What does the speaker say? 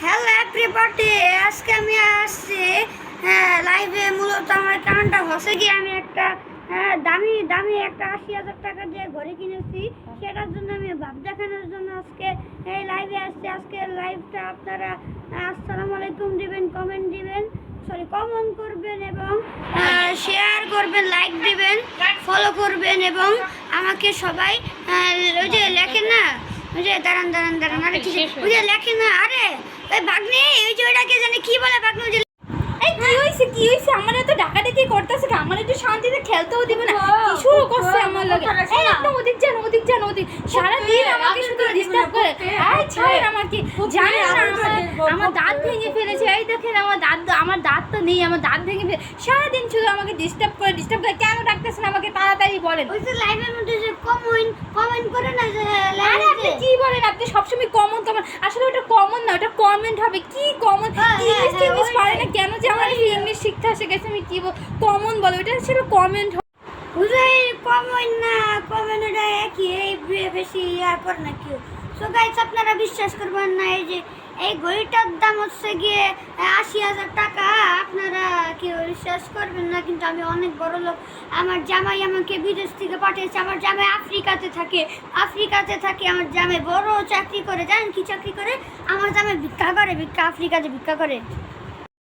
Hello everybody, আজকে আমি আসছি লাইভে। মূলত আমার কারণটা হচ্ছে কি, আমি একটা দামি দামি একটা 80,000 টাকা দিয়ে ঘড়ি কিনেছি। সেটার জন্য আমি ভাব দেখানোর জন্য আজকে এই লাইভে আসছি। আজকের লাইভটা আপনারা আসসালামু আলাইকুম দিবেন, কমেন্ট দিবেন, কমেন্ট করবেন এবং শেয়ার করবেন, লাইক দিবেন, ফলো করবেন এবং আমাকে সবাই ওই যে লেখেন না, ওই যে দাঁড়ান দাঁড়ান দাঁড়ান আরে ঠিক আছে, ওই যে লেখেন না, আরে ওই বাগনি, ওই যে ওইটাকে জানি কি বলে বাগনি, ওই যে কি হইছে আমার এত ডাকাডাকি করতেছে, আমার একটু শান্তিতে খেলতেও দিবে না, কি শুরু করছে আমার লগে। এই একদম ওদিক যান ওদিক, সারা দিন আমাকে শুধু ডিস্টার্ব করে। আয় ছাড়েন আমাকে, জানেন না আমার দাঁত ভেঙে ফেলেছে। এই দেখেন আমার দাঁত তো নেই, আমার দাঁত ভেঙে ফেলে সারাদিন শুধু আমাকে ডিস্টার্ব করে। কেন ডাকতেছেন আমাকে, তাড়াতাড়ি বলেন। ওই যে লাইভের মধ্যে যে কমেন্ট করে না, যে আরে আপনি কি বলেন, আপনি সবসময় কমন আসলে ওটা কমন না, ওটা কমেন্ট হবে। কি কমন, ইংলিশ পারে না কেন যে আমার ইংলিশ শিখতে আসে গেছে, আমি কি কমন বলো, ওটা ছিল কমেন্ট। বুঝাই কমেন্ট না, কমেন্ট ওটা একই, এই বেশি ইয়া করে না কেউ। সো গাইস, আপনারা বিশ্বাস করবেন না, এই যে এই ঘড়িটার দাম হচ্ছে গিয়ে 80,000 টাকা। আপনারা কেউ বিশ্বাস করবেন না, কিন্তু আমি অনেক বড় লোক। আমার জামাই আমাকে বিদেশ থেকে পাঠিয়েছে। আমার জামাই আফ্রিকাতে থাকে। আমার জামাই বড় চাকরি করে। জানেন কি চাকরি করে? আমার জামাই ভিক্ষা করে, আফ্রিকাতে ভিক্ষা করে।